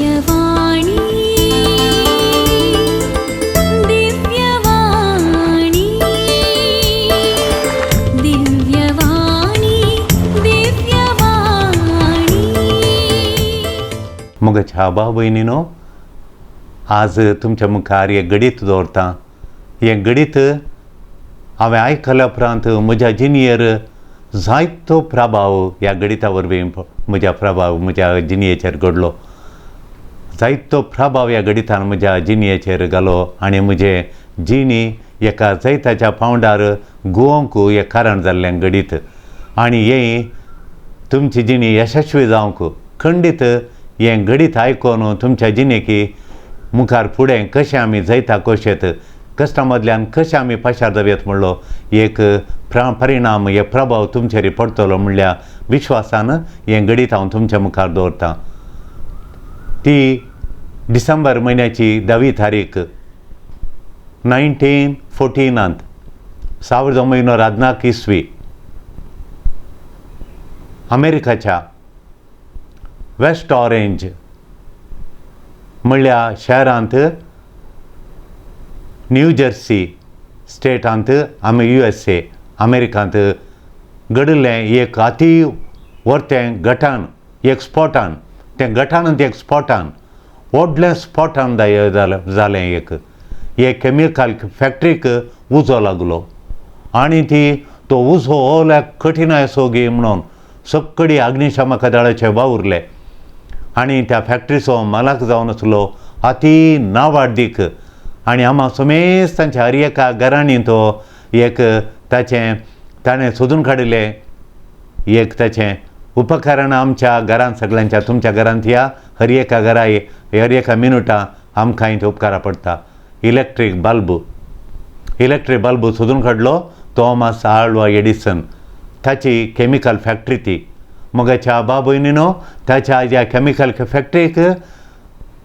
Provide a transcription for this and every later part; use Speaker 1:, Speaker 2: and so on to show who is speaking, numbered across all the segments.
Speaker 1: दिव्यवाणी दिव्यवाणी दिव्यवाणी दिव्यवाणी.
Speaker 2: मग भाव भयणीनो, आज तुमच्या मुखार एक गडीत दवरता. हें गडीत हांवें आयकल्या उपरांत म्हज्या जिणेर जायतो प्रभाव ह्या गणिता वरवीं म्हज्या जिणेचेर घडलो. जायतो प्रभाव ह्या गणितान म्हज्या जिणेचेर घालो आनी म्हजें जिणी एका जैताच्या पावंडार घुवोवंक हें कारण जाल्लें गणीत. आनी हें तुमची जिणी यशस्वी जावंक खंडीत हें गणीत आयकून तुमच्या जिणेकी मुखार फुडें कशें आमी जैता कोशेत, कश्टा मदल्यान कशें आमी पाशार जावयात म्हणलो एक परिणाम, हे प्रभाव तुमचेर पडटलो म्हणल्या विश्वासान हें गणीत हांव तुमच्या मुखार दवरतां. ती डिसेंबर म्हयन्याची 10वी तारीख 1914 1914 इसवी अमेरिकाच्या वेस्ट ऑरेंज म्हणल्या शहरांत न्यू जर्सी स्टेटांत USA अमेरिकांत घडिल्लें एक अति व्हडलें गटान एक स्पॉटान तें गटान एक स्पॉटान व्हडलें स्पॉटान जालें एक केमिकल फॅक्ट्रीक उजो लागलो आनी तो उजो ओल्या कठीणाय सोगी म्हणून सक्कडी अग्निशामक दळाचे वावुरले आनी त्या फॅक्ट्रीचो मालक जावन आसलो अति नावाडीक. आनी आम्हा समेस्त तांच्या हर एका घरांनी तो एक ताणें सोदून काडिल्लें एक ताचें उपकरण आमच्या घरांत सगळ्यांच्या तुमच्या घरांत या हर एका घरा हर एका मिनटां आमकां ते उपकारा पडटा. इलेक्ट्रीक बल्ब सोदून काडलो थॉमस आल्वा एडिसन. ताची केमिकल फॅक्ट्री ती. मगाच्या भयणीनो, ताच्या ज्या केमिकल फॅक्ट्रीक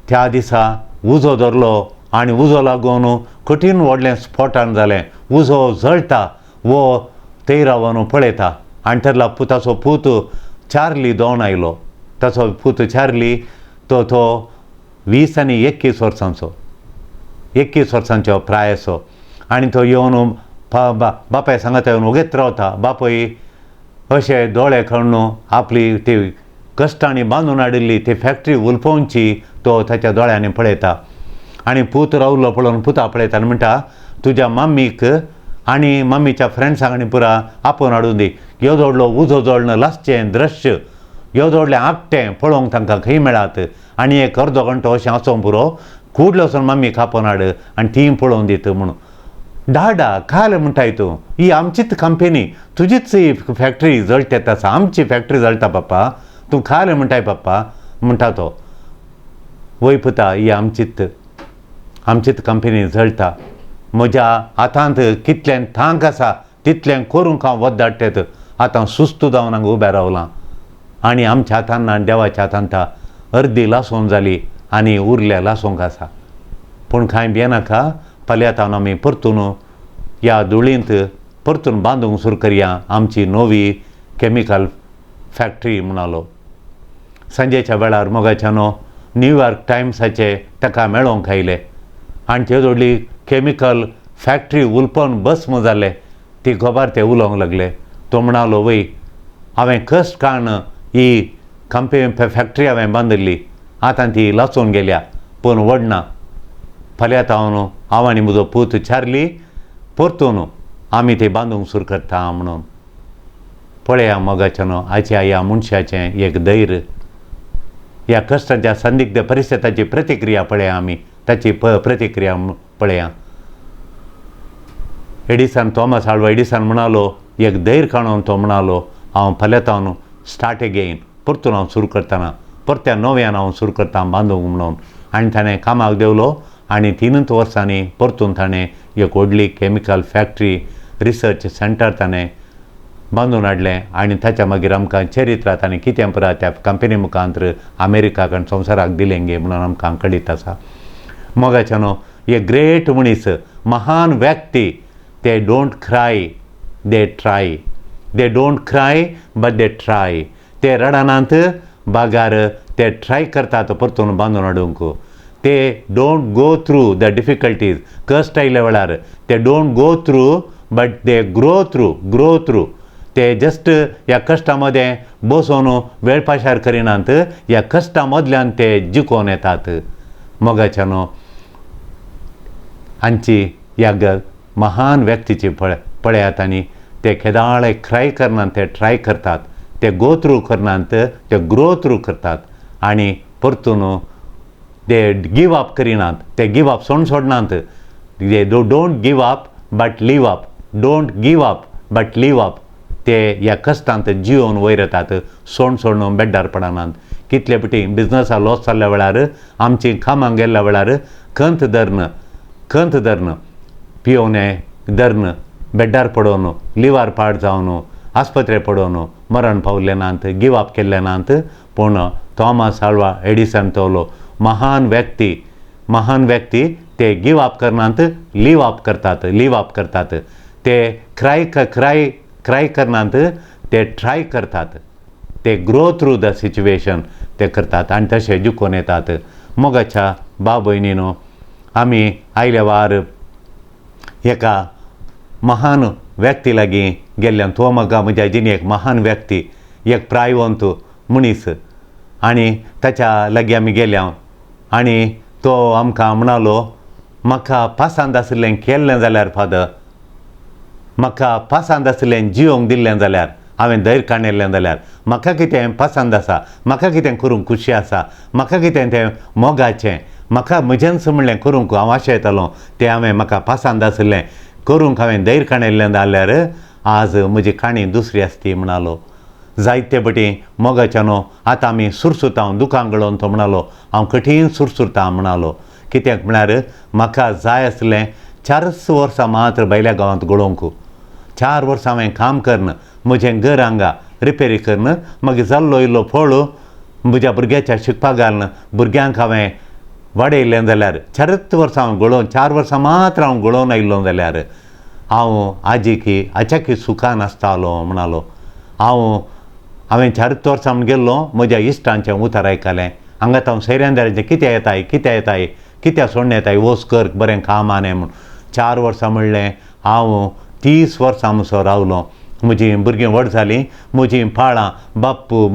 Speaker 2: त्या दिसा उजो धरलो आनी उजो लागून कठीण व्हडलें स्पॉटान जालें. उजो जळटा वो थंय रावन पळयता आनी ताचो ताचो पूत चार्ली दोन आयलो. ताचो पूत चार्ली तो 20 आनी 21 वर्सांचो प्रायसो आनी तो येवन बापाय सांगता येवन वगेत रावता. बापूय अशें दोळे काडून आपली ती कश्टांनी बांदून हाडिल्ली ती फॅक्ट्री उलपोवची तो ताच्या दोळ्यांनी पळयता आनी पूत रावलो पळोवन पुता पळयता आनी म्हणटा तुज्या मम्मीक आनी मम्मीच्या फ्रेंड्सांक आनी पुरा आपोवन हाडून दी. येद व्हडलो उजो जळन लास्टचें दृश्य येद व्हडलें आकटें पळोवंक तांकां खंय मेळात आनी एक अर्दो घंटो अशें आसूं पुरो कुडलो वचून मम्मीक आपोवन हाड आनी ती पळोवन दीत म्हणून. डाडा काल म्हणटाय तूं ही आमचीच कंपनी तुजीच ही फॅक्ट्री जळटा आसा आमची फॅक्ट्री जळटा पप्पा तूं काल म्हणटाय पप्पा म्हणटा तो. वय पुता ही आमचीच कंपनी जळटा. म्हज्या हातांत कितलें थांक आसा तितलें करूंक हांव वद्दाडटेत. आतां सुस्त जावन हांगा उबें रावलां आनी आमच्या हातान ना देवाच्या हातांत अर्दी लासून जाली आनी उरल्या लासूंक आसा. पूण कांय भियेनाका, फाल्यां आमी परतून ह्या धुळींत परतून बांदूंक सुरू करया आमची नवी केमिकल फॅक्ट्री म्हणलो. सांजेच्या वेळार मोगाच्यानो न्यूयॉर्क टायम्साचे ताका मेळोवंक आयले आनी ते जोडली केमिकल फॅक्ट्री उलपन भस्म जाले. ती खबर ते उलोवंक लागले. तो म्हणलो वय हांवें कश्ट काडून ही फॅक्ट्री हांवें बांदिल्ली आतां ती लासून गेल्या पूण वडना. फाल्यां हांव आनी म्हजो पूत चार्ली परतून आमी ती बांदूंक सुरू करता म्हणून. पळया मोगाच्यानो हाच्या ह्या मनशाचें एक धैर्य, ह्या कश्टाच्या संदिग्ध परिस्थितीची प्रतिक्रिया पळया आमी ताची प्रतिक्रिया पळया. थॉमस आल्वा एडिसन म्हणलो एक धैर्य काडून तो म्हणलो हांव फाल्यां स्टार्ट अगेन परतून हांव सुरू करतना परत्या नव्यान हांव सुरू करता बांदूंक म्हणून. आनी ताणें कामाक देवलो आनी 3 वर्सांनी परतून ताणें एक व्हडली केमिकल फॅक्ट्री रिसर्च सेंटर ताणें बांदून हाडलें आनी ताच्या मागीर आमकां चरित्रांत आनी कितें पुरा त्या कंपनी मुखांतर अमेरिकाक आनी संवसाराक दिलें गे म्हणून आमकां कळीत आसा. मोगाच्यानो एक ग्रेट मनीस, महान व्यक्ती, ते don't cry they try. They don't cry but they try. ते रडनात बागार ते ट्राय करतात परतून बांदून हाडूंक. ते don't go through the difficulties. कश्ट आयल्या वेळार ते don't go through but they grow through. ते जस्ट ह्या कश्टा मदें बसून वेळ पाशार करिनात, ह्या कश्टा मदल्यान ते जिखून येतात. मोगाच्यानो हांची ह्या महान व्यक्तीची पळयात आनी ते केदाळे क्राय करनात, ते ट्राय करतात, ते गो थ्रू करनात, ते ग्रो थ्रू करतात आनी परतून ते गिव अप करिनात, ते गिव अप सोडनात. ते don't give up but leave up. Don't give up but leave up. ते ह्या कश्टांत जिवन वयर येतात, सोडून बेड्डार पडनात. कितले पिटी बिजनसा लॉस जाल्ल्या वेळार, आमची कामांक गेल्ल्या वेळार खंत धरन पियोवने धरन बेड्डार पडोवन, लिव्हार पाड जावन, आस्पत्रे पडोवन मरण पावल्ले नात, गिव अप केल्ले नात. पूण थॉमस आल्वा एडिसन तोलो महान व्यक्ती ते गिव अप करनात, लीव अप करतात. ते क्राय करनात, ते ट्राय करतात, ते ग्रो थ्रू द सिच्युएशन ते करतात आनी तशे जिखून येतात. मोगाच्या भाव भयणीनो, आमी आयल्या वार एका महान व्यक्ती लागीं गेल्ल्यान. तो म्हाका म्हज्या जिणेक महान व्यक्ती, एक प्रायवंत मनीस, आनी ताच्या लागीं आमी गेल्या आनी तो आमकां म्हणलो, म्हाका पासांद आसलें केल्लें जाल्यार फादर, म्हाका पासांद आसलें जिवंक दिल्लें जाल्यार, हांवें धैर्य काणयल्लें जाल्यार, म्हाका कितें पासांद आसा, म्हाका कितें करूंक खुशी आसा, म्हाका कितें तें मोगाचें, म्हाका म्हजेंच म्हणलें करूंक हांव आशयतालों, तें हांवें म्हाका पासांद आसलें करूंक हांवें धैर्य काणयल्लें जाल्यार आज म्हजी काणी दुसरी आसती म्हणलो. जायते बटी मोगाच्यानो आतां आमी सुरसुतां दुखां गळोवन तो म्हणलो, हांव कठीण सुरसुरतां म्हणलो. कित्याक म्हळ्यार म्हाका जाय आसलें 4 वर्सां मात्र भायल्या गांवांत गळोवंक. 4 वर्सां हांवें काम करन, म्हजें घर हांगा रिपेरी करन, मागीर जाल्लो इल्लो फळ म्हज्या भुरग्याच्या शिकपाक घालन, भुरग्यांक हांवें वाडयल्लें जाल्यार 4 वर्सां हांव गळोवन, 4 वर्सां मात्र हांव गळोवन आयिल्लो जाल्यार हांव आच्याकी सुखान आसतालो म्हणलो. हांवें 4 वर्सां म्हूण गेल्लो, म्हज्या इश्टांचें उतर आयकलें. हांगात हांव सैऱ्यांदाराचें कितें येताय, कित्या सोडून येताय, वोस कर बरें काम आनी म्हूण. 4 वर्सां म्हणलें हांव 30 वर्सां म्हणसर रावलो. म्हजीं भुरगीं व्हड जालीं, म्हजीं पाळां बाप्पू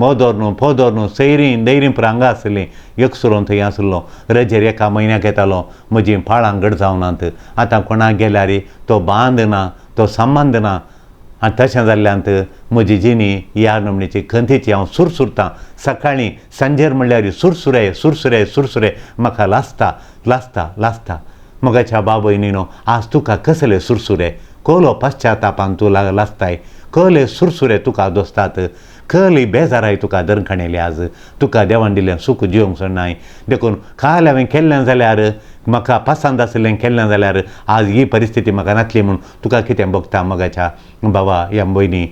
Speaker 2: पोदोर सैरीं दैरीं पुरो हांगा आसलीं, एकसुरोन थंय आसलो. रजेर एका म्हयन्याक येतालो, म्हजीं पाळां घट जावनात. आतां कोणाक गेल्यार तो बांद ना, तो संबंद ना. आनी तशें जाल्ल्यांत म्हजी जिणी ह्या नमणेची खंतीची हांव सुरसुरतां. सकाळीं सांजेर म्हणल्यार सुरसुरे म्हाका लासता. मोगाच्या भाव भयणीनो, आज तुका कसले सुरसुरे, कसलो पश्चातापान तूं लासताय, कसले सुरसुरे तुका दोसतात, कसली बेजाराय तुका धरखणयली. आज तुका देवान दिल्लें सूख जिवंक सोडनाय. देखून काल हांवें केल्लें जाल्यार, म्हाका पसंद आसलें केल्लें जाल्यार आज ही परिस्थिती म्हाका नासली म्हूण तुका कितें भोगता मोगाच्या भावा ह्या भयणी.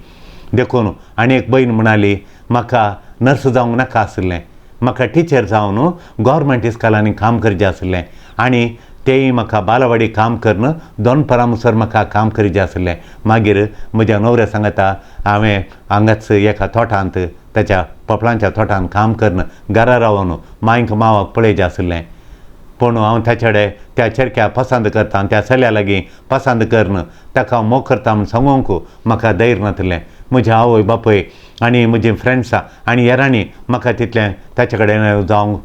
Speaker 2: देखून आनी एक भयण म्हणाली, म्हाका नर्स जावंक नाका आसलें, म्हाका टिचर जावन गव्हर्मेंट इस्कॉलांनी काम करचें आसलें आनी तेय म्हाका बालवाडी काम करन 2 परां म्हणसर म्हाका काम करचें आसलें. मागीर म्हज्या न्हवऱ्या सांगता, हांवें हांगाच एका तोटांत, ताच्या पोपलांच्या तोटांत काम करन घरा रावन मांयक मावाक पळयचें आसलें. पूण हांव ताचे कडेन त्या चेडक्याक पसंद करता, त्या चल्या लागीं पसंद करन ताका हांव मोग करता म्हूण सांगूंक म्हाका धैर्य नासलें. म्हज्या आवय बापूय आनी म्हजीं फ्रेंड्सां आनी हेरांनी म्हाका तितलें ताचे कडेन जावंक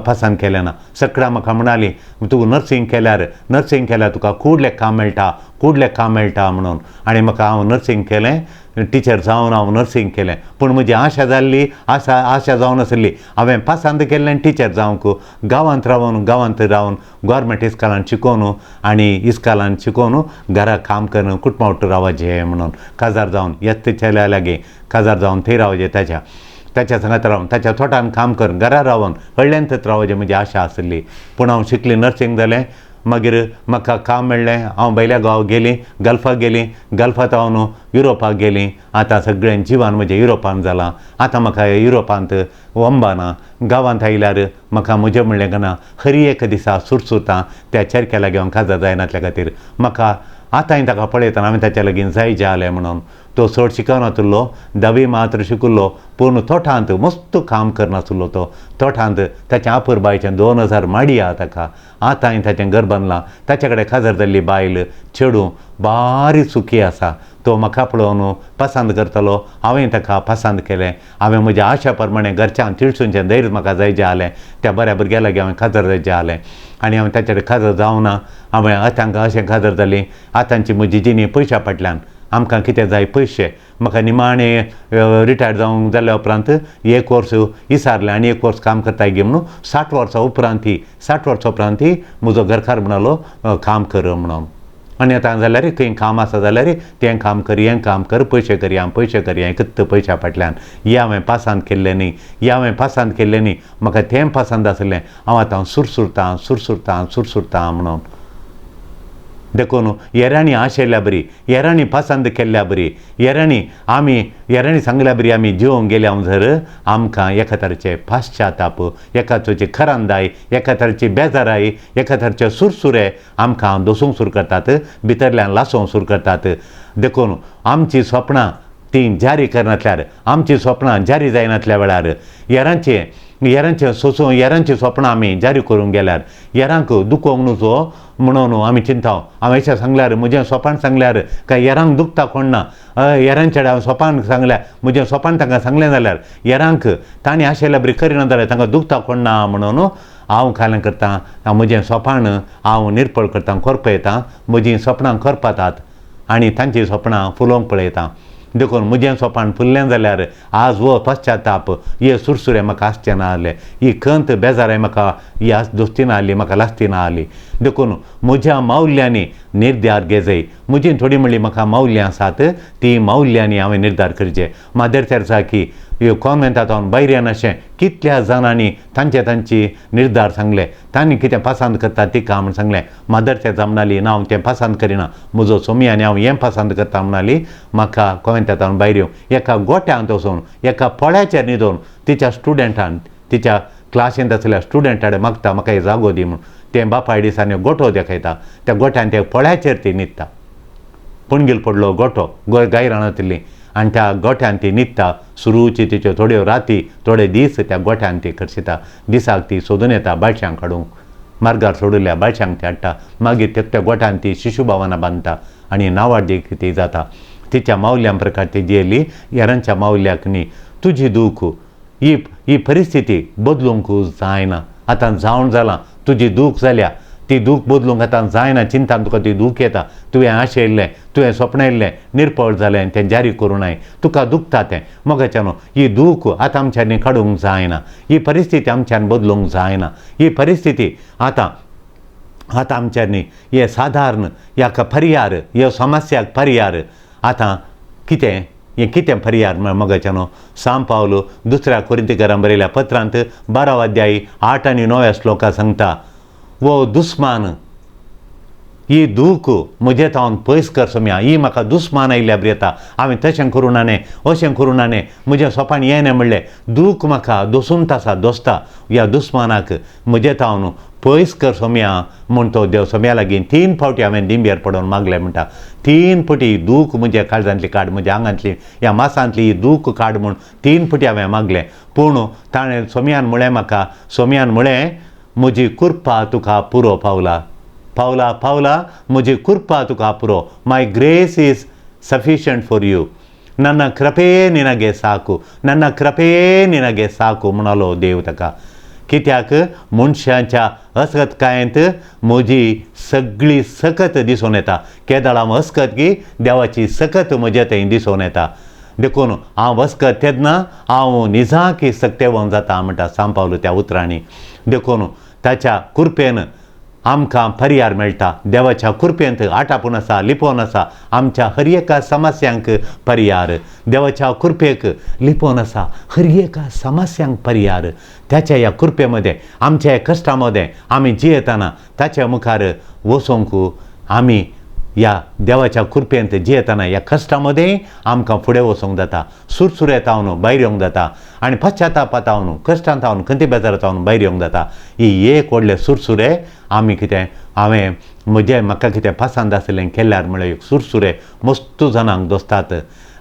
Speaker 2: पसंद केलें ना. सगळ्यां म्हाका म्हणालीं, तूं नर्सींग केल्यार तुका कुडलें काम मेळटा म्हणून. आनी म्हाका हांव नर्सींग केलें, टिचर जावन हांव नर्सींग केलें. पूण म्हजी आशा जाल्ली, आशा जावन आसली, हांवें पसंद केल्लें टिचर जावंक, गांवांत रावन गव्हर्मेंट इस्कॉलांत शिकोवन आनी इस्कॉलांत शिकोवन घरा काम करून कुटुंबावट रावचें म्हणून. काजार जावन येत चल्या लागीं काजार जावन थंय रावचें, ताच्या सांगात रावन ताच्या तोटान काम करून घरा रावन हळ्ळ्यांतच रावचें म्हजी आशा आसली. पूण हांव शिकलें, नर्सींग जालें. मागीर म्हाका काम मेळ्ळें. हांव भायल्या गांव गेलीं, गल्फांत हांव युरोपाक गेलीं. आतां सगळें जिवन म्हजें युरोपांत जालां. आतां म्हाका युरोपांत वंबाना. गांवांत आयल्यार म्हाका म्हजें म्हणलें गना खरी एक दिसा सुरसुरतां त्या चेडक्या लागीं हांव काजार जायनासल्या खातीर. म्हाका आतांय ताका पळयतना हांवें ताच्या लागीं जाय जें जालें म्हणून. तो चड शिकनासुल्लो, 10वी मात्र शिकिल्लो, पूण तोठांत मस्त काम करनासुल्लो तो. तोठांत ताचें आपूर बायचें 2000 माडी आहा ताका. आतां ताचें घर बांदलां. ताचे कडेन काजर जाल्ली बायल चेडूं बारी सुखी आसा. तो म्हाका पळोवन पसंद करतलो. हांवें ताका पसंद केलें. हांवें म्हज्या आशा प्रमाणें घरच्यांक तिळसूनचें दैर म्हाका जाय जें जालें, त्या बऱ्या भुरग्या लागीं हांवें काजर जाय जें जालें. आनी हांवें ताचे कडेन काजर जावना. हांवें आतांक अशें काजर जाली. आतांची म्हजी जिणी पयशा फाटल्यान. आमकां कितें जाय पयशे. म्हाका निमाणें रिटायर जावंक जाल्या उपरांत 1 वर्स इसारलें आनी 1 वर्स काम करता गे म्हणून 60 वर्सां उपरांत 60 वर्सां उपरांत म्हजो घरकार म्हणलो काम कर म्हणून. आनी आतां जाल्यार खंय काम आसा जाल्यार तें काम कर, हें काम कर, पयशे करया पयशे करया, कित्त पयशा फाटल्यान. हें हांवें पसंद केल्लें न्ही, हें हांवें पसंद केल्लें न्ही. म्हाका तें पसंद आसलें. हांव आतां सुरसुरतां म्हणून. देखून येराणी आशयल्या बरी, येराणी पसंद केल्ल्या बरी, येराणी सांगल्या बरी आमी जिवंक गेल्या जर आमकां एका तरेचे पाश्चाताप, एका तरेची खरांदाय, एका तरेची बेजाराय, एका तरेचे सुरसुरे आमकां दोसूंक सुरू करतात, भितरल्यान लासूंक सुरू करतात. देखून आमची स्वप्नां ती जारी करनातल्यार, आमची स्वप्नां जारी जायनातल्या वेळार येरांचें सोंसूं, येरांचीं स्वप्नां आमी जारी करूंक गेल्यार येरांक दुखोवंक नजो म्हणून आमी चिंताव. हांवें अशें सांगल्यार, म्हजें स्वपान सांगल्यार काय येरांक दुखता कोण ना. येरांचे हांवें स्वपान सांगल्यार, म्हजें स्वपान तांकां सांगलें जाल्यार येरांक ताणीं आशयल्या बरी करिना जाल्यार तांकां दुखता कोण ना म्हणून हांव खालें करतां. म्हजें स्वपान हांव निर्पळ करतां, करपयतां. म्हजीं स्वप्नां करपातात आनी तांचीं स्वप्नां फुलोवंक पळयतां. देखून म्हजें स्वपान फुल्लें जाल्यार आज वो पश्चाताप, हे सुरसुरे म्हाका आसचे ना जाले, ही खंत बेजाराय म्हाका ही दोस्ती ना जाली, म्हाका लासती ना जाली. देखून म्हज्या मावल्यांनी निर्धार घेजय. म्हजीं थोडीं म्हणली म्हाका मावल्ल्यां आसात, ती मावल्यांनी हांवें निर्धार करचें. मादेर तेरेसा की कॉन्वेंटांत भायर येना अशें कितल्या जाणांनी तांची निर्धार सांगले. तांणी कितें पसंद करता ती काम सांगलें. मादर तेरेसा म्हणटाली ना हांव तें पसंद करिना, म्हजो सोमी आनी हांव हें पसंद करता म्हणटाली. म्हाका कॉन्वेंटांत भायर येवं एका गोट्यांत वचून, एका पोळ्याचेर न्हिदोवन तिच्या स्टुडंटान, तिच्या क्लासींत आसलेल्या स्टुडंटाडे मागता म्हाका एक जागो दी म्हणून. तें बापाय दिसांनी गोठो दाखयता. त्या गोठ्यान ते पोळ्याचेर ती न्हिदता. पणगेल पडलो गोठो, गायरानांतली, आनी त्या गोठ्यान ती न्हिदता. सुरूची तिच्यो थोड्यो राती, थोडे दीस त्या गोठ्यान ती करशिता. दिसाक ती सोदून येता बाळशांक हाडूंक. मार्गार सोडिल्ल्या बाळशांक ती हाडटा. मागीर त्या गोठ्यान ती शिशुभावनां बांदता आनी नांवाडी ती जाता. तिच्या मावल्यां प्रकार ती जियेली. येरांच्या मावल्याक न्ही तुजी दूख ही परिस्थिती बदलूंक जायना. आतां जावन जालां, तुजी दूख जाल्या, ती दूख बदलूंक आतां जायना. चिंतान तुका ती दूख येता. तुवें आशयल्लें, तुवें स्वप्नायल्लें निर्पळ जालें, तें जारी करूं नाय. तुका दुखता तें मोगाच्यान. ही दूख आतां आमच्यांनी काडूंक जायना. ही परिस्थिती आमच्यान बदलूंक जायना. ही परिस्थिती आतां आमच्यांनी हे सादारण ह्याका पर्यार, ह्या समस्याक पर्यार आतां कितें पर्यार मोगाच्यान. सांग पावलो 2 कोरिंथीकारांक बरयल्या पत्रांत 12 अध्याय 8 आनी 9 श्लोकां सांगता, वो दुस्मान ही दूख म्हजे तावन पयस कर सोम्या. ही म्हाका दुस्मान आयिल्ल्या बरी येता. हांवें तशें करूं नाने, अशें करूं नाने, म्हज्या स्वपान येना म्हणलें. दूख म्हाका दोसूंत आसा, दोस्ता. ह्या दुस्मानाक म्हजे तावन पयस कर सोम्या म्हूण तो देव सोम्या लागीं 3 फावटी हांवें दिंब्यार पडोवन मागलें म्हणटा. 3 फावटी दूख म्हज्या काळजांतली काड, म्हज्या आंगांतली ह्या मासांतली ही दूख काड म्हूण 3 फावटी हांवें मागलें. पूण ताणें सोम्यान म्हळें म्हाका, सोम्यान म्हळें म्हजी कृपा तुका पुरो पावला. म्हजी कृपा तुका पुरो. My grace is sufficient for you. ನನ್ನ ಕೃಪೆ ನಿನಗೆ ಸಾಕು, ನನ್ನ ಕೃಪೆ ನಿನಗೆ ಸಾಕು म्हणालो देव ताका. कित्याक मनशाच्या अस्कतकायेंत म्हजी सगळी सकत दिसून येता. केदाळ हांव अस्कत की देवाची सकत म्हजे थंय दिसून येता. देखून हांव अस्कत तेन्ना हांव निजाकी सक्तेवंत जाता म्हणटा सांग पावलो त्या उतरांनी. देखून ताच्या कृपेन आमकां पर्यार मेळटा. देवाच्या कृपेंत आटापून आसा, लिपोवन आसा आमच्या हर एका समस्यांक पर्यार. देवाच्या कृपेक लिपोवन आसा हर एका समस्यांक पर्यार. त्याच्या ह्या कृपे मध्ये, आमच्या कश्टा मध्ये आमी जियेतना ताच्या मुखार वचूंक आमी ह्या देवाच्या कृपेंत जियेतना ह्या कश्टा मध्ये आमकां फुडें वचूंक जाता. सुरसुरेतावन भायर येवंक जाता आनी पश्चातापातावन, कश्टांतावन, खंती बेजारातावन भायर येवंक जाता. ही एक व्हडले सुरसुरे आमी कितें म्हाका कितें पसंद आसलें केल्यार म्हळ्यार एक सुरसुरे मस्त जाणांक दोसतात.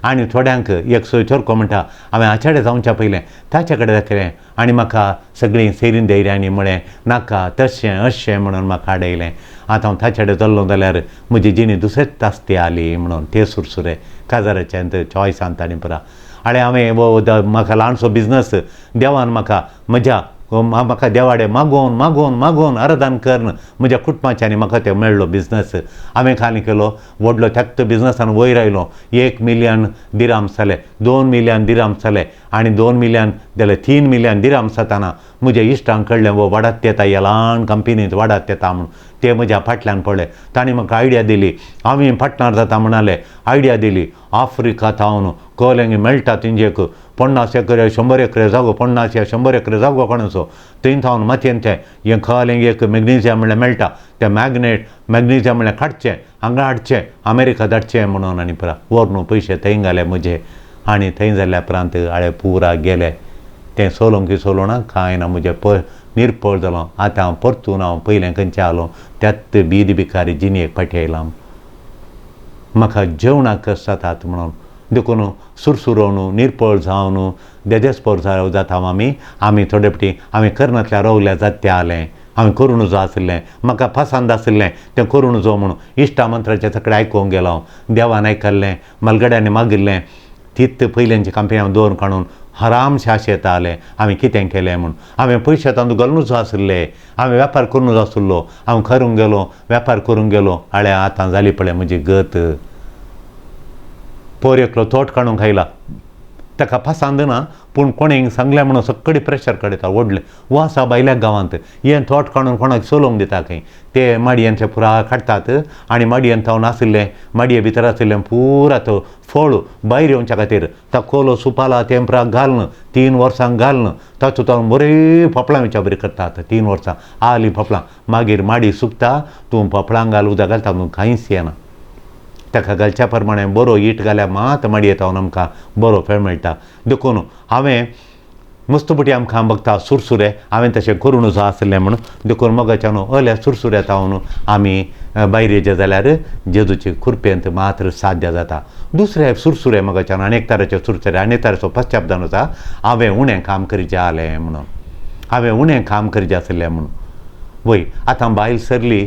Speaker 2: आनी थोड्यांक एक सोयचोरको म्हणटा हांवें आचार्य जावच्या पयलें ताचे कडेन दाखयलें आनी म्हाका सगळीं सेरीन धैर्यांनी म्हळें नाका तशें अशें म्हणून म्हाका आडयलें. आतां हांव ताचे कडेन चल्लो जाल्यार म्हजी जिणी दुसरेच आस्ती आली म्हणून ते सुरसुरे काजाराचे चॉयसान तांणी पुरा हांवें म्हाका ल्हानसो बिजनस देवान म्हाका देवाडे मागोवन मागोवन मागोवन अर्दान करन म्हज्या कुटुंबाच्यांनी म्हाका ते मेळ्ळो बिजनस. हांवें खाली केलो व्हडलो त्याक्त बिजनसान वयर आयलो. 1 मिलियन दिराम्स जाले, 2 मिलियन दिराम्स जाले आनी 2 मिलियन जाले 3 मिलियन दिराम्स जाताना म्हज्या इश्टांक कळ्ळें वाडत येता ह्या ल्हान कंपनींत वाडत येता म्हूण. ते म्हज्या फाटल्यान पळय तांणी म्हाका आयडिया दिली. हांवें पार्टनर जाता म्हणाले आयडिया दिली. आफ्रिकांत हांव कोलंगी मेळटा तिंजेक 50 एकर 100 एकर जागो 50 या 100 एकर जागो कोणाचो थंय हांव मातयेन तें हें कोलंगी एक मॅग्नेशियम म्हणल्यार मेळटा तें मॅग्नेशियम म्हणल्यार काडचें हांगा हाडचें अमेरिका धाडचें म्हणून आनी पुरा व्हरून पयशे थंय घाले म्हजे आनी थंय जाल्ल्या उपरांत पुरा गेले. तें सोलोंक की सोलोना कांय ना म्हजें निर्पळ जालो. आतां हांव परतून पयलें खंयचें आलो त्यात बीद भिकारी जिणेक फाटी आयलां. म्हाका जेवणाक कश्ट जातात म्हणून देखून सुरसुरोवन निर्पळ जावन देदेस्पर जाता आमी थोडे फावटी हांवें कर्नांतल्या रावल्या जात तें जालें. हांवें करूण जो आसलें म्हाका पसंद आसलें तें करूण जो म्हणून इश्टा मंत्राचें सगळें आयकूंक गेलो. देवान आयकल्लें मलगड्यांनी मागिल्लें तित पयल्यांची कंपनी हांव दवरून काडून हरामशें आशे येताले हांवें कितें केलें म्हूण. हांवें पयशे तांदूळ घालूनच आसले हांवें वेपार करूनच आसलो. हांव करूंक गेलो वेपार करूंक गेलो आतां जाली पळय म्हजी गत. पोर एकलो तोट काडूंक खायला ताका पसंद ना पूण कोणें सांगलें म्हणून सगळें प्रेशर काडयता व्हडलें वो आसा भायल्या गांवांत हें तोट काडून कोणाक चलोवंक दिता खंय ते माडयेंतले पुरा काडटात आनी माडयेंत हांव नाशिल्लें माडये भितर आशिल्लें पुरा तो फळ भायर येवच्या खातीर ता कोलो सुपाला तेंपराक घालन 3 वर्सांक घालन तातूंत हांव बरें पोपळां विचार बरी करतात 3 वर्सां आली पोपळां मागीर माडी सुकता तूं पोपळांक घाल उदक घालता तूं कांयच येना. ताका घालच्या प्रमाणे बरो हीट घाल्यार मात माडी येता आमकां बरो फेळ मेळटा. देखून हांवें मस्तपुटी आमकां बघता सुरसुरे हांवें तशें करूण जो आसलें म्हणून देखून मोगाच्यान अल्या सुरसुरे तावन आमी भायर येजे जाल्यार जेजूचे कृपेंत मात्र साध्य जाता. दुसरे सुरसुरे मोगाच्यान अनेक तरेचे सुरसुरे अनेक तरेचो पश्चाप जावन आसा हांवें उणें काम करीचें जालें म्हणून हांवें उणें काम करीचें आसलें म्हणून. वय आतां बायल सरली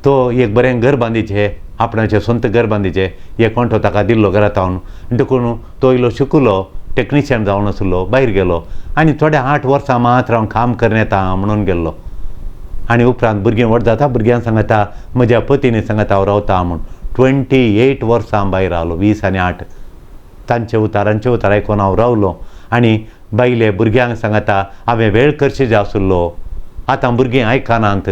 Speaker 2: तो एक बरें घर बांदीचें आपणाचें स्वंत घर बांदीचें एक कोणतो ताका दिल्लो घरांत हांव देखून तो इल्लो शिकलो टेक्निशियन जावन आसलो भायर गेलो आनी थोडे 8 वर्सां मात्र हांव काम करून येता म्हणून गेल्लो. आनी उपरांत भुरगीं व्हड जाता भुरग्यांक सांगता म्हज्या पतीनी सांगता हांव रावता म्हूण 28 वर्सां भायर रावलो 20 आनी 8 तांचे उतार आयकून हांव रावलो आनी बायले भुरग्यांक सांगता हांवें वेळ करचें आसलो. आतां भुरगीं आयकनात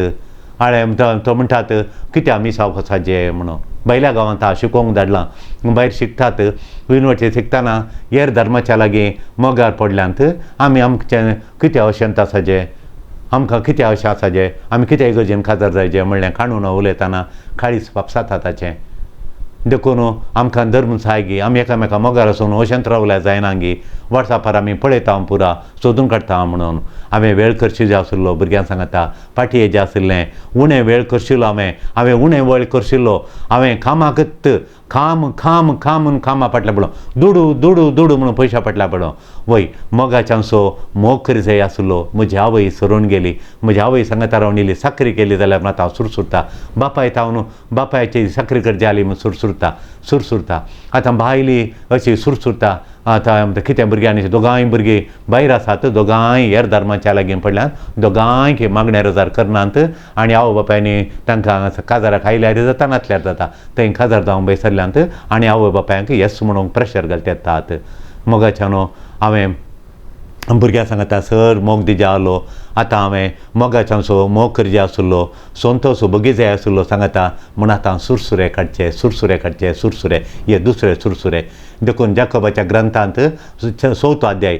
Speaker 2: तो म्हणटात कित्याक आमी सावक आसाचे म्हणून भायल्या गांवांत शिकोवंक धाडलां भायर शिकतात युनिवर्सिटी शिकतना हेर धर्माच्या लागीं मोगार पडल्यांत आमी आमचें कित्याक अशेंत आसाचे आमकां कित्याक अशें आसाचे आमी कित्याक इगर्जेन खातर जायचे म्हणलें काणून उलयतना काळीज पाप जाता ताचें. देखून आमकां धर्म सायगी आमी एकामेका मोगार आसून अशेंत रावल्या जायना गी वॉट्सॅपार आमी पळयता पुरा सोदून काडटा म्हणून हांवें वेळ करची जो आशिल्लो भुरग्यांक सांगता पाटी हेजें आशिल्लें उणें वेळ करशिल्लो हांवें उणें वेळ करशिल्लो हांवें कामाक खाम खाम खाम म्हणून कामा फाटल्या पडलो दुडू दुडू दुडू म्हणून पयशा फाटल्या पडलो. वय मोगाच्यान सो मोग करी जाय आसलो. म्हजी आवय सरून गेली म्हजी आवय सांगता रावन इल्ली साखरी केली जाल्यार मात हांव सुरसुरता बापाय तावन बापायची साखरी करची जाली म्हूण सुरसुरता आतां भायली अशी सुरसुरता. आतां कितें भुरग्यांनी दोगांय भुरगीं भायर आसात दोगांय हेर धर्माच्या लागीं पडल्यात दोगांय मागणे रोजार करनात आनी आवय बापायनी तांकां काजाराक आयल्यार जाता नातल्यार जाता थंय काजार जावंक बैसरल्यांत आनी आवय बापायक येस म्हणून प्रेशर घालता येतात. मोगाच्यान हांवें भुरग्यांक सांगता सर मोग दिजे आसलो आतां हांवें मोगाच्यान सो मोग करचें आसलो सोंतो सो बगी जाय आसलो सांगता म्हूण आतां सुरसुरे काडचे हे दुसरे सुरसुरे. देखून जाकोबाच्या ग्रंथांत 6 अध्याय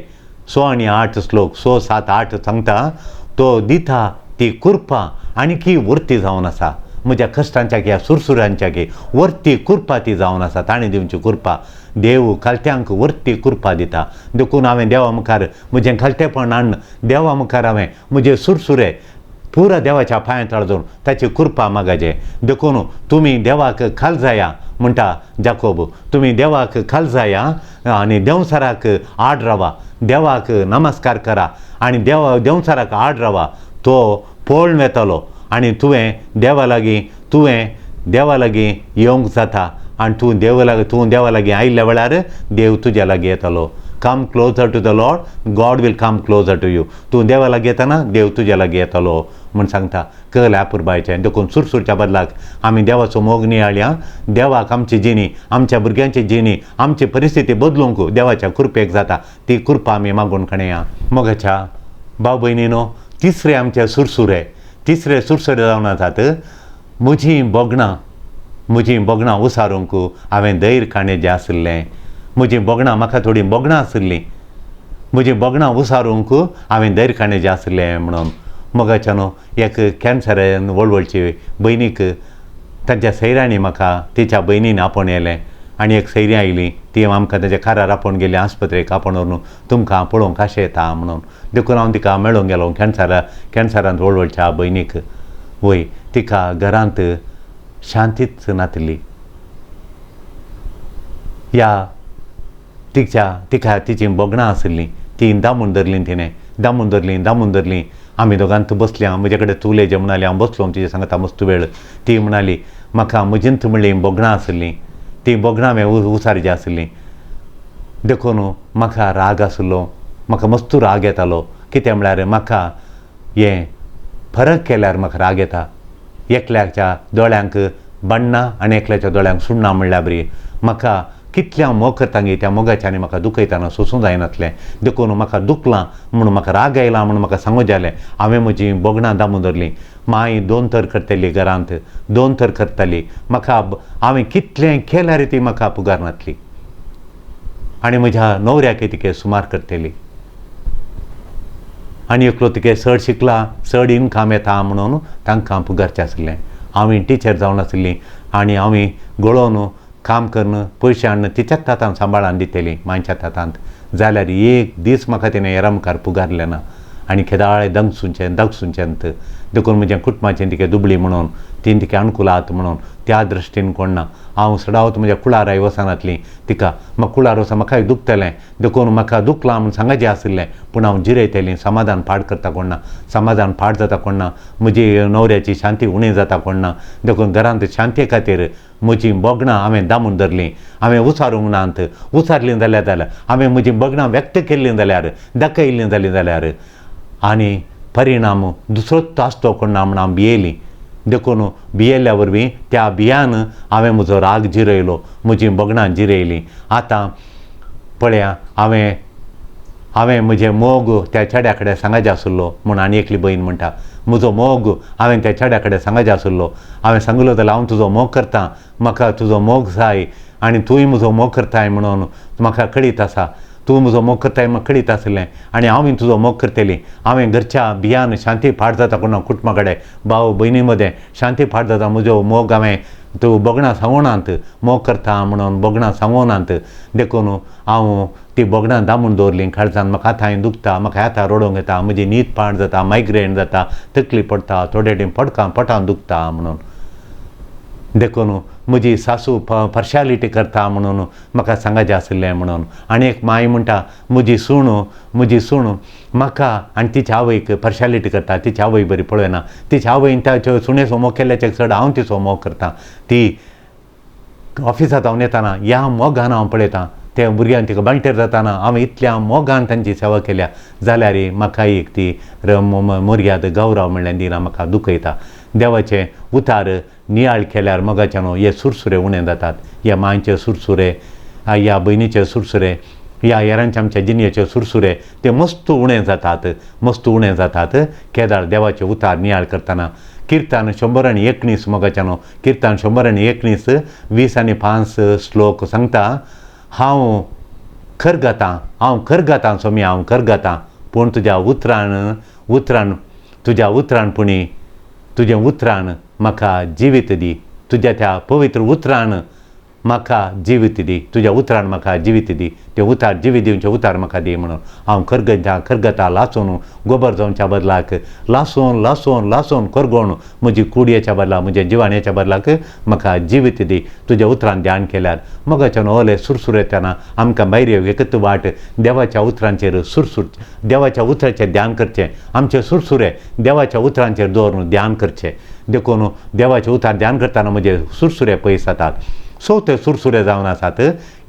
Speaker 2: 6 आनी 8 श्लोक 6, 7, 8 सांगता तो दिता ती कृपा आनी की वर्ती जावन आसा म्हज्या कश्टांच्या ह्या सुरसुऱ्यांच्या वर्ती कृपा ती जावन आसा ताणें दिवची कृपा. देव खालत्यांक वर्ती कृपा दिता. देखून हांवें देवा मुखार म्हजें खालतेपण हाडून देवा मुखार हांवें म्हजे सुरसुरे पुरा देवाच्या पांया तळ जावन ताची कृपा मागाचे. देखून तुमी देवाक खाल जाया म्हणटा जाकोब. तुमी देवाक खाल जाया आनी देंवसाराक आड रावा. देवाक नमस्कार करा आनी देंवसाराक आड रावा. तो पळोवन वेतलो आनी तुवें देवा लागीं येवंक जाता आनी तूं देवा लागीं आयिल्ल्या वेळार देव तुज्या लागीं येतलो. Come closer to the Lord, God will come closer to you. तूं देवा लागीं येतना देव तुज्या लागीं येतलो म्हूण सांगता कल ॲपुरबायचें. देखून सुरसूरच्या बदलाक आमी देवाचो मोग नियाळया. देवाक आमची जिणी, आमच्या भुरग्यांची जिणी, आमची परिस्थिती बदलूंक देवाच्या कृपेक जाता. ती कृपा आमी मागून खणया. मोगाच्या भाव भयणीनो, तिसरे सुरसुरे जावन आसात. म्हजीं बोगणां उसारूंक हांवें दैर काणेजें आसलें. म्हजीं बोगणां म्हाका थोडीं बोगणां आसलीं. म्हजीं बोगणां उसारूंक हांवें दैर काणेजें आसलें म्हणून. मोगाच्यानो एक कॅन्सरान वळवळची भयणीक ताच्या सैऱ्यांनी म्हाका तिच्या भयणीन आपोवन येलें आनी एक सैरी आयली. ती आमकां ताच्या कारार आपोवन गेली आस्पत्रेक आपोवन व्हरून तुमकां पळोवंक काशें येता म्हणून. देखून हांव तिका मेळोंक गेलो कॅन्सरांत वळवळच्या भयणीक. वय तिका घरांत शांतीच नातली. तिका तिचीं बोगणां आसलीं ती दामून धरलीं. आमी दोगांत बसल्या. म्हजे कडेन चुलेजें म्हणली. हांव बसलो तिचे सांगता मस्त वेळ. ती म्हणली म्हाका म्हजींत म्हणलीं बोगणां आसलीं. ती बोगणां हांवें उसारचीं आसलीं. देखून म्हाका राग आसलो. म्हाका मस्त राग येतालो. कितें म्हळ्यार म्हाका हें फरक केल्यार म्हाका राग येता. एकल्याच्या दोळ्यांक बण्णां आनी एकल्याच्या दोळ्यांक सुण्णां म्हणल्यार बरी. म्हाका कितल्या मोग करता गे त्या मोगाच्यानी म्हाका दुखयताना सोंसूं जायनासलें. देखून म्हाका दुखलां म्हणून म्हाका राग आयला म्हणून म्हाका सांगूं जालें. हांवें म्हजीं बोगणां दामून धरलीं. माय 2 तर करतली घरांत, 2 तर करतली. म्हाका हांवें कितलें केल्यार ती म्हाका पुगार नातली आनी म्हज्या न्हवऱ्याक तिके सुमार करतली. आनी एकलो तिके चड शिकला, चड इनकम येता म्हणून तांकां पुगारचें आसलें. हांवें टिचर जावन आसलीं आनी हांवें गळोवन काम करून पयशे हाडून तिच्याच तातांत सांबाळून दितलीं मांच्या तातांत. जाल्यार एक दीस म्हाका तिणें हेरा मुखार पुगारलें ना आनी केदाळे दग सुंचेंत. देखून म्हज्या कुटुंबाचें तिके दुबळी म्हणून तीन तिके अणकुलात म्हणून त्या दृश्टीन कोण ना. हांव सदांच म्हज्या कुळाराय वचनातलीं तिका. म्हाका कुळार वचून म्हाकाय दुखतलें. देखून म्हाका दुखलां म्हूण सांगाचें आसलें पूण हांव जिरयतलें. समाधान पाड करता कोण ना, समाधान पाड जाता कोण ना, म्हजी न्हवऱ्याची शांती उणी जाता कोण ना. देखून घरांत शांते खातीर म्हजीं बोगणां हांवें दामून धरलीं. हांवें उसारूंक नात. उसारलीं जाल्यार हांवें म्हजीं बोगणां व्यक्त केल्लीं जाल्यार दाखयल्लीं जाल्यार आनी परिणाम दुसरोच आसतो कोण ना म्हूण हांव भियेलीं. देखून भियेल्ल्या वरवीं त्या भियान हांवें म्हजो राग जिरयलो, म्हजीं बोगणां जिरयलीं. आतां पळया हांवें म्हजें मोग त्या चेड्या कडेन सांगचें आसलो म्हूण आनी एकली भयण म्हणटा. म्हजो मोग हांवें त्या चेड्या कडेन सांगचें आसलो. हांवें सांगलो जाल्यार हांव तुजो मोग करतां, म्हाका तुजो मोग जाय आनी तुवें म्हजो मोग करताय म्हणून म्हाका कळीत आसा. तूं म्हजो मोग करताय म्हाका कळीत आसलें आनी हांवें तुजो मोग करतलीं. हांवें घरच्या भियान शांती पाड जाता कोण कुटुंबा कडेन भाव भयणी मदें शांती पाड जाता. म्हजो मोग हांवें तूं बोगणां सांगोनात मोग करता म्हणून बोगणां सांगोनात. देखून हांव ती बोगणां दामून दवरलीं काळजान. म्हाका आतां दुखता, म्हाका आतां रडोंक येता, म्हजी न्हीद पाड जाता, मायग्रेन जाता, तकली पडटा, थोडे टीम पोटान दुखता म्हणून. देखून म्हजी सासू पर्शालिटी करता म्हणून म्हाका सांगचें आसलें म्हणून. आनी एक माय म्हणटा म्हजी सूण म्हाका आनी तिच्या आवयक पर्शालिटी करता. तिची आवय बरी पळयना. तिच्या आवयन त्या सुणेचो मोग केल्ल्याच्या चड हांव तिचो मोग करतां. ती ऑफिसांत हांव येताना ह्या मोगान हांव पळयतां. त्या भुरग्यांक तिका बांयटेर जाताना हांवें इतल्या मोगान तांची सेवा केल्या जाल्यार म्हाका एक ती मर्याद गौरव म्हणलें दिना म्हाका दुखयता. देवाचें उतार नियाळ केल्यार मोगाच्यान हे सुरसुरे उणें जातात. ह्या मांयचे सुरसुरे, ह्या भयणीचे सुरसुरे, ह्या हेरांच्या आमच्या जिणयेचे सुरसुरे ते मस्त उणें जातात केदार देवाचे उतार नियाळ करतना. किर्तन 119 मोगाच्यान किर्तन 119 20 आनी 5 श्लोक सांगता. हांव खर गातां सोमी हांव खर गातां पूण तुज्या उतराणपणी तुजें उतराण म्हाका जिवीत दी. तुज्या त्या पवित्र उतराण म्हाका जिवीत दी, तुज्या उतरान म्हाका जिवीत दी, ते उतार जिवी दिवचे उतार म्हाका दी म्हणून हांव खरगता लासून गोबर जावच्या बदलाक लासून लासून लासून करगोण म्हजी कुडयेच्या बदला म्हज्या जिवाण्याच्या बदलाक म्हाका जिवीत दी, तुज्या उतरान ध्यान केल्यार मोगाच्यान ओले सुरसुर येतना आमकां भायर एकच वाट देवाच्या उतरांचेर देवाच्या उतराचेर ध्यान करचें, आमचे सुरसुरे देवाच्या उतरांचेर दवरून ध्यान करचें, देखून देवाचे उतार ध्यान करतना म्हजे सुरसुरे पयस जातात. सो ते सुरसुरे जावन आसात.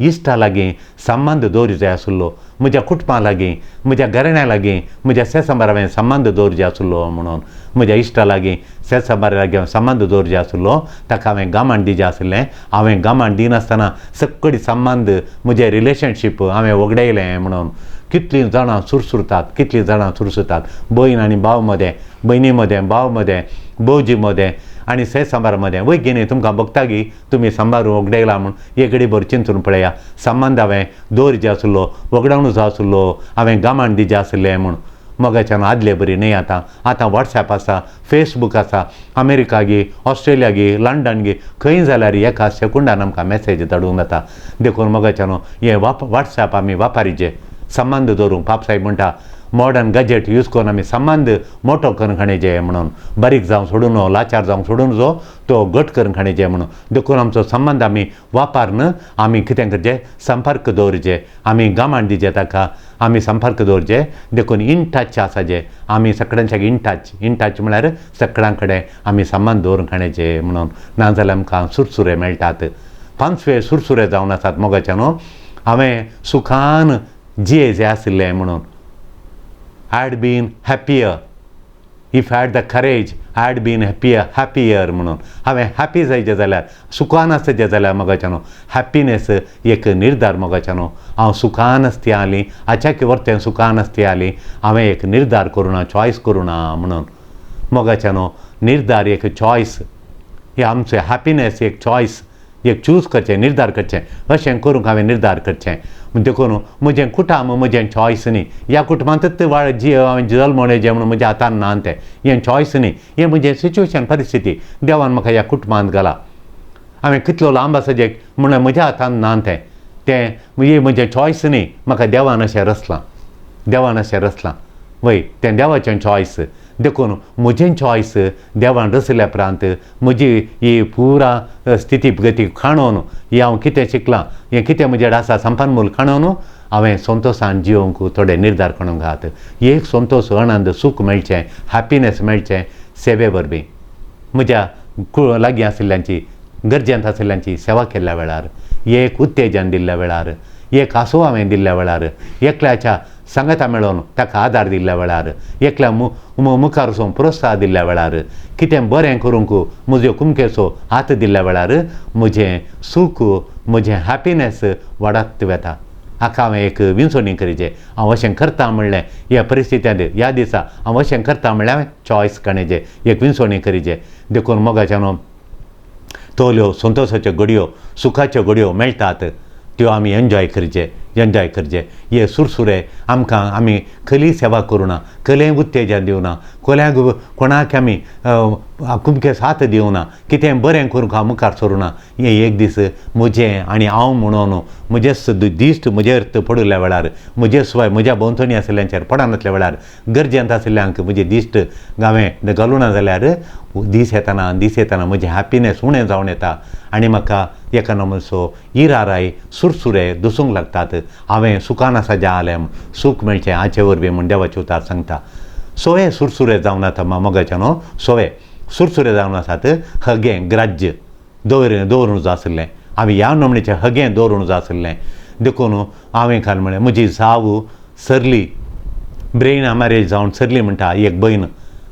Speaker 2: इश्टा लागीं संबंद दवरूं जाय आसलो, म्हज्या कुटुंबा लागीं, म्हज्या घराण्या लागीं, म्हज्या सेसंबार हांवें संबंद दवरूं जाय आसलो म्हणून म्हज्या इश्टा लागीं सेसंबार लागीं संबंद दवरूं जाय आसलो. ताका हांवें गामान दिजें आसलें. हांवें गामान दिनासतना सकडी संबंद म्हजें रिलेशनशीप हांवें वगडयलें म्हणून कितलीं जाणां सुरसुरतात, कितलीं जाणां सुरसुरतात. भयण आनी भाव मदें, भयणी मदें, भाव मदें, भोवजी मदें आनी सेसंबार मदें वय गिनी तुमकां बगता गी तुमी संबार वगडयला म्हूण एक घडी भर चिंतून पळया. संबंद हांवें दवरचें आसलो, वगडावणू जाय आसलो, हांवें गामान दिजें आसलें म्हूण मोगाच्यान आदले बरी न्ही. आतां वॉट्सॅप आसा, फेसबूक आसा, अमेरिका गी, ऑस्ट्रेलिया गी, लंडन गी, खंय जाल्यार एका सेकुंडान आमकां मेसेज धाडूंक जाता. देखून मोगाच्यान हें वॉट्सॅप आमी वापरीचे संबंद दवरूंक. पापसाहेब म्हणटा मॉडर्न गॅजेट यूज करून आमी संबंद मोठो करून खाणेचे म्हणून, बारीक जावं सोडून लाचार जावं सोडून जो तो घट करून खाणेचे म्हणून. देखून आमचो संबंद आमी वापरन आमी कितें करचें, संपर्क दवरचे, आमी गामान दिजें ताका, आमी संपर्क दवरचे. देखून इन टच आसाचे, आमी सगळ्यांच्या इन टच म्हळ्यार सगळ्यां कडेन आमी संबंद दवरून खाणेचे म्हणून. नाजाल्यार आमकां सुरसुरे मेळटात. 5 सुरसुरे जावन आसात मोगाच्यान. हांवें सुखान जियेचें आसलें म्हणून. I had been happier if I had the courage. I had been happier म्हणून. हांवें हॅपी जायचें जाल्यार, सुखान आसचें जाल्यार मोगाच्यान हॅपिनेस एक निर्धार मोगाच्यान. हांव सुखान आसती आली, आचाकी वर्तें सुखान आसती आली, हांवें एक निर्धार करूं ना, चॉयस करूं ना म्हणून मोगाच्यान. निर्धार एक चॉयस, हे आमचें हॅपिनेस एक चॉयस, एक चूज करचें, निर्धार करचें. अशें करूंक हांवें निर्धार करचें. देखून म्हजें कुटुंब म्हजें चॉयस न्ही. ह्या कुटुंबांतूच हांवें जल्मवणें म्हणून म्हज्या हातान ना तें, हें चॉयस न्ही. हें म्हजें सिच्युएशन, परिस्थिती देवान म्हाका ह्या कुटुंबांत घाला. हांवें कितलो लांब आसाचें म्हणून म्हज्या हातान ना तें म्हजें चॉयस न्ही. म्हाका देवान अशें रचलां वय, तें देवाचें चॉयस. देखून म्हजें चॉयस देवान रचल्या उपरांत म्हजी ही पुरा स्थिती गती खाणोवन ही हांव कितें शिकलां, हें कितें म्हजेर आसा संपन्मूल खाणोवन हांवें संतोशान जियोंक थोडे निर्धार करूंक घात. एक संतोश, आनंद, सूख मेळचें, हॅपिनेस मेळचें सेवे वरवीं. म्हज्या लागीं आशिल्ल्यांची, गरजेंत आशिल्ल्यांची सेवा केल्ल्या वेळार, एक उत्तेजन दिल्ल्या वेळार, एक आसो हांवें दिल्ल्या वेळार, एकल्याच्या सांगता मेळोवन ताका आदार दिल्ल्या वेळार, एकल्या मुखार वचून प्रोत्साह दिल्ल्या वेळार, कितें बरें करूंक म्हज्यो कुमकेचो हात दिल्ल्या वेळार म्हजें सूख, म्हजें हॅपिनेस वाडत वता. हाका हांवें एक विंचोणी करीचें. हांव अशें करता म्हणलें ह्या परिस्थितींत, ह्या दिसा हांव अशें करता म्हणल्यार हांवें चॉयस करचें, एक विंचोणी करीचें. देखून मोगाच्यान तोल्यो संतोशाच्यो घडयो, सुखाच्यो घडयो मेळटात, त्यो आमी एन्जॉय करचे. हे सुरसुरे आमकां आमी खली सेवा करूं ना, खलें उत्तेजन दिवं ना, कोणाक आमी कुमकेस हात दिवं ना, कितें बरें करूंक हांव मुखार सरूं ना. हें एक दीस म्हजें आनी हांव म्हणून म्हजें दिश्ट म्हजेर पडल्या वेळार, म्हजे सुवाय म्हज्या भोंवतणी आशिल्ल्यांचेर पडनासल्या वेळार, गरजेंत आशिल्ल्यांक म्हजे दिश्ट हांवें घालूं ना जाल्यार दीस येताना म्हजें हॅपिनेस उणें जावन येता आनी म्हाका एका नमूसो इराराय, सुरसुरे दुसूंक लागतात. हांवें सुखान आसा जें जालें, सूख मेळचें हाचे वरवीं म्हूण देवाचे उतार सांगता. सोवे सुरसुरे जावन आसा मोगाच्यान. सोवे सुरसुरे जावन आसात. हगें ग्राज्य दवरूं जाय आसलें. हांवें ह्या नमणेचें हगें दवरूं जाय आसलें. देखून हांवें काल म्हळें म्हजी जाव सरली, ब्रेन हॅमरेज जावन सरली म्हणटा एक भयण.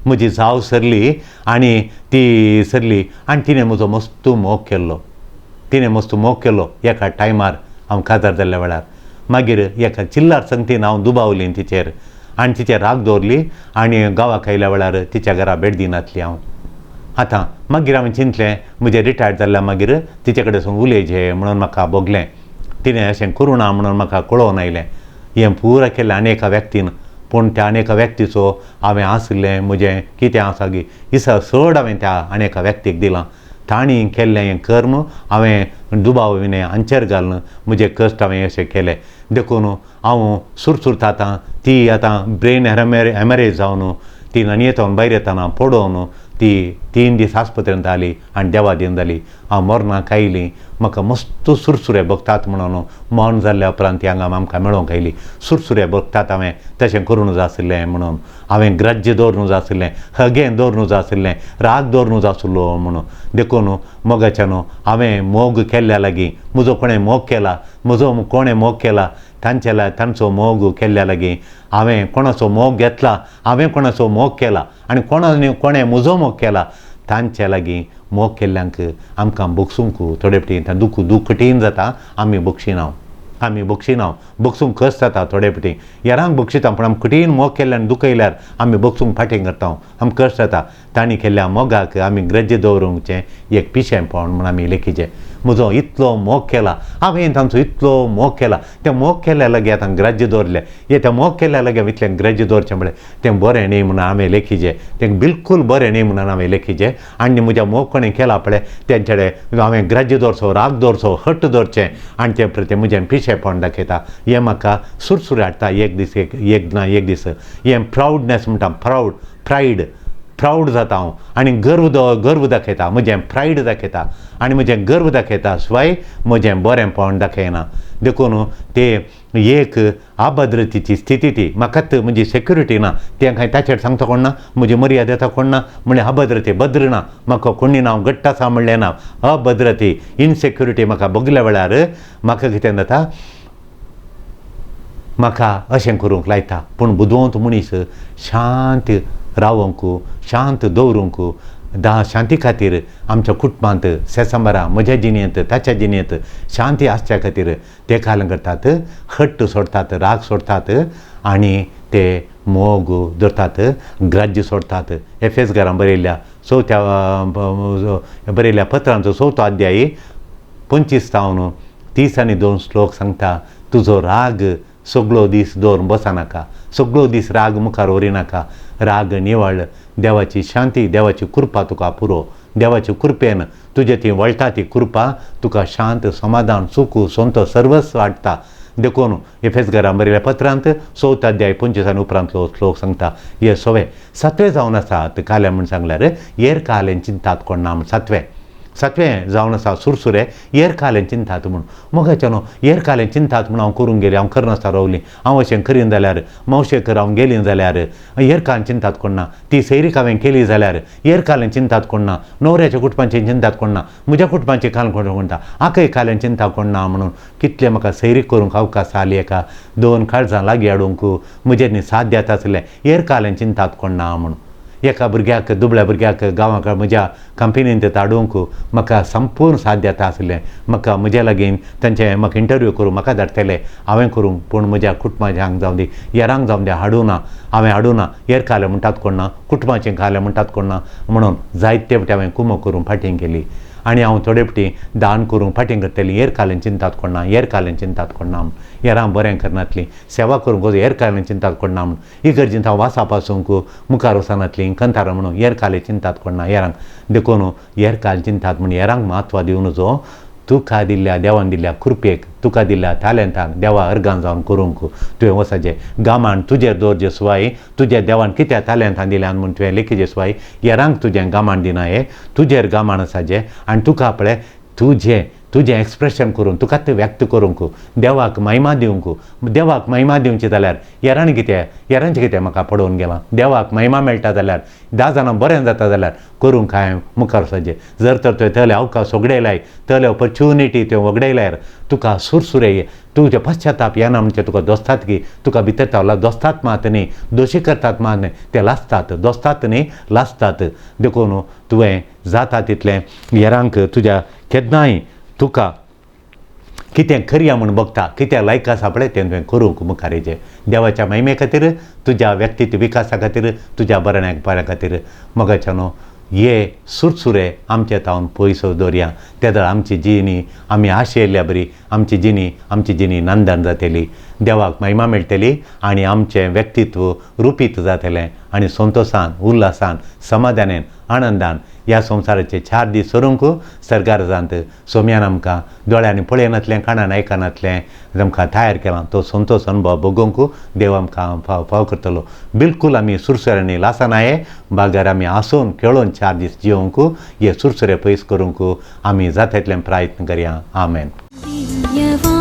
Speaker 2: म्हजी जाव सरली आनी ती सरली आनी तिणें म्हजो मस्त मोग केलो एका टायमार हांव काजार जाल्ल्या वेळार. मागीर एका चिल्लार संगतीन हांव दुबावलीं तिचेर आनी तिचेर राग दवरली आनी गांवाक आयल्या वेळार तिच्या घरा भेट दिनातली हांव. आतां मागीर हांवें चिंतलें म्हजें रिटायर्ड जाल्ल्या मागीर तिचे कडेन वचून उलयचें म्हणून म्हाका भोगलें. तिणें अशें करूं ना म्हणून म्हाका कळोवन आयलें. हें पुराय केलें आनेका व्यक्तीन, पूण त्या आनेका व्यक्तीचो हांवें आसलें म्हजें कितें आसा गी हिसाब चड हांवें त्या आनेका व्यक्तीक दिलां. ताणी केल्लें हें कर्म हांवें दुबाव विने आंचेर घालून म्हजे कश्ट हांवें अशें केले देखून हांव सुरसुरता आतां ती आतां ब्रेन हॅमरेज जावन ती नयेतावन भायर येताना पडोवन ती 3 दीस आस्पत्रेंत आली आनी देवा दिन जाली हांव मरणाक आयलीं म्हाका मस्त सुरसुरे भोगतात म्हणून मौन जाल्ल्या उपरांत ती हांगा आमकां मेळोंक आयली सुरसुरे भोगतात हांवें तशें करूं जाय आशिल्लें म्हणून हांवें ग्रज्य दवरूं जाय आशिल्लें हगें दवरूं जाय आशिल्लें राग दवरूं जाय आशिल्लो म्हणून देखून मोगाच्यान हांवें मोग केल्ल्या लागीं म्हजो कोणें मोग केला म्हजो कोणें मोग केला तांचो मोग केल्ल्या लागीं हांवें कोणाचो मोग घेतला हांवें कोणाचो मोग केला आनी कोणें म्हजो मोग केला तांचे लागीं मोग केल्ल्यांक आमकां बोगसूंक थोडे फावटी दूख कठीण जाता आमी बोगशिना बोगसूंक कस जाता थोडे फावटी यारांक बोगशिता पूण आमी कठीण मोग केल्ल्यान दूख येयल्यार आमी बोगसूंक फाटीं करता आमकां कस जाता तांणी केल्ल्या मोगाक आमी ग्रज्य दवरूंकचें एक पिशेंपण म्हूण आमी लेखीचें म्हजो इतलो मोग केला हांवें तांचो इतलो मोग केला तें मोग केल्ल्या लागीं आतां ग्रज्य दवरलें तें मोग केल्ल्या लागीं इतलें ग्रज्य दवरचें म्हळ्यार तें बरें न्ही म्हणून हांवें लेखीचें तें बिलकूल बरें न्ही म्हणून हांवें लेखीचें आनी म्हज्या मोग कोणें केला पळय तेंचे हांवें ग्रज्य दवरचो राग दवरचो हट्ट दवरचें आनी तें प्रती म्हजें पिशेंपण दाखयता हें म्हाका सुरसुरे हाडटा एक दीस हें प्रावडनेस म्हणटा प्रावड जाता हांव आनी गर्व दाखयता म्हजें प्रायड दाखयता आनी म्हजें गर्व दाखयता शिवाय म्हजें बरेंपण दाखयना देखून तें एक अभद्रतेची स्थिती ती म्हाकाच म्हजी सेक्युरिटी ना तें कांय ताचेर सांगता कोण ना म्हजी मर्यादा कोण ना म्हणल्यार अभद्रते भद्र ना म्हाका कोणी नांव घट्ट आसा म्हणलें ना अभद्रती इनसेक्युरिटी म्हाका भोगल्या वेळार म्हाका कितें जाता म्हाका अशें करूंक लायता पूण बुदवंत मनीस शांत रावंक शांत दवरूंक शांती खातीर आमच्या कुटुंबांत सेसंबरा म्हज्या जिणेंत ताच्या जिणेंत शांती आसच्या खातीर ते काल करतात हट्ट सोडतात राग सोडतात आनी ते मोग धरतात ग्रज्य सोडतात एफेसकारांक बरयल्ल्या पत्रांचो 4थो अध्याय 25-30 आनी 2 श्लोक सांगता तुजो राग सगळो दीस दवरून बसनाका सगळो दीस राग मुखार व्हरिनाका राग निवळ देवाची शांती देवाची कृपा तुका पुरो देवाचे कृपेन तुजे ती वळटा ती कृपा तुका शांत समाधान सुख संतोष सर्वस्व हाडटा देखून एफेसकारांक बरयल्ल्या पत्रांत 4थो अध्याय 25 आनी उपरांतलो श्लोक सांगता हे सवे 7वें जावन आसात काले म्हूण सांगल्यार हेर कालें चिंतात कोण ना म्हूण 7वें जावन आसा सुरसुरे हेर कालें चिंतात म्हूण मोगाच्यान हेर कालें चिंतात म्हूण हांव करूंक गेलें हांव करनासतना रावलीं हांव अशें करीन जाल्यार मावशेक हांव गेलीं जाल्यार हेर कालें चिंतात कोण ना ती सैरीक हांवें केली जाल्यार हेर कालें चिंतात कोण ना न्हवऱ्याच्या कुटुंबाचें चिंतात कोण ना म्हज्या कुटुंबाचें काल कोण म्हणटा आखय कालें चिंता कोण ना म्हणून कितलें म्हाका सैरीक करूंक अवकाश आली एका 2 काळजां लागीं हाडूंक म्हजें साध्य जाता आसलें हेर कालें चिंतात कोण ना म्हणून एका भुरग्याक दुबळ्या भुरग्याक गांवांक म्हज्या कंपनींत धाडूंक म्हाका संपूर्ण साध्य जाता आसलें म्हाका म्हज्या लागीं तांचे म्हाका इंटरव्यू करूं म्हाका धाडटले हांवें करूंक पूण म्हज्या कुटुंबाच्यांक जावं दी हेरांक जावं दी हांवें हाडूना हेर कालें म्हणटात कोण ना कुटुंबाचें कालें म्हणटात कोण ना म्हणून जायते फावटी हांवें कुमक करून फाटीं केली आनी हांव थोडे फावटी दान करूंक फाटीं करतलीं हेर कालें चिंतात कोण ना हेर कालें चिंतात कोण ना हेरां बरें करनातलीं सेवा करूंक हेर कालें चिंतात कोण ना म्हणून इगर्जींत हांव वासा पासूंक मुखार वचनातलीं कंथारां म्हणून हेर कालें चिंतात कोण ना हेरांक देखून हेर कालें चिंतात म्हूण हेरांक म्हत्व दिवन जो तुका दिल्ल्या देवान दिल्ल्या कृपेक तुका दिल्ल्या टॅलंटाक देवा अर्गां जावन करूंक तुवें वचचें गामान तुजेर दवरचे सुवाय तुज्या देवान कित्या टॅलंटां दिल्यान म्हूण तुवें लेखीचे सुवाय हेरांक तुजें गामान दिना हें तुजेर गामान आसा जें आनी तुका पळय तुजें एक्सप्रेशन करून तुकाच व्यक्त करूंक देवाक महिमा दिवची जाल्यार हेरांनी हेरांचें कितें म्हाका पडोवन गेलां देवाक महिमा मेळटा जाल्यार 10 जाणां बरें जाता जाल्यार करूंक हांवें मुखार वचचें जर तर तुवें तले अवकाश वगडयलाय तले ऑपॉर्च्युनिटी तुवें वगडयल्यार तुका सुरसुरे तुजें पश्चाताप येना म्हणजे तुका दोस्तात की तुका भितर तावला दोस्तात मात न्ही दोशी करतात मात न्ही ते लासतात दोस्तात न्ही लासतात देखून तुवें जाता तितलें हेरांक तुज्या केन्नाय तुका कितें करया म्हूण बगता कितें लायक आसा पळय तें तुवें करूंक मुखार येचें देवाच्या महिमे खातीर तुज्या व्यक्तित्व विकासा खातीर तुज्या बऱ्या खातीर मोगाच्यान हे सुरसुरे आमचे तावन पयस दवरया तेदळ आमची जिणी आमी आशेल्ल्या बरी आमची जिणी नंदन जातली देवाक महिमा मेळटली आनी आमचें व्यक्तित्व रुपीत जातलें आनी संतोशान उल्हासान समाधानान आनंदान ह्या संवसाराचे 4 दीस सरूंक सर्गारजांत सोम्यान आमकां दोळ्यांनी पळयनातलें कानान आयकनातलें आमकां तयार केलां तो संतोश अनुभव भोगूंक देव आमकां फाव करतलो. बिलकूल आमी सुरसुऱ्यांनी लासनाये बागर आमी आसून खेळून 4 दीस जिवंक हे सुरसुरे पयस करूंक आमी जाता तितलें प्रयत्न करया. आमेन.
Speaker 1: दिव्यवाणी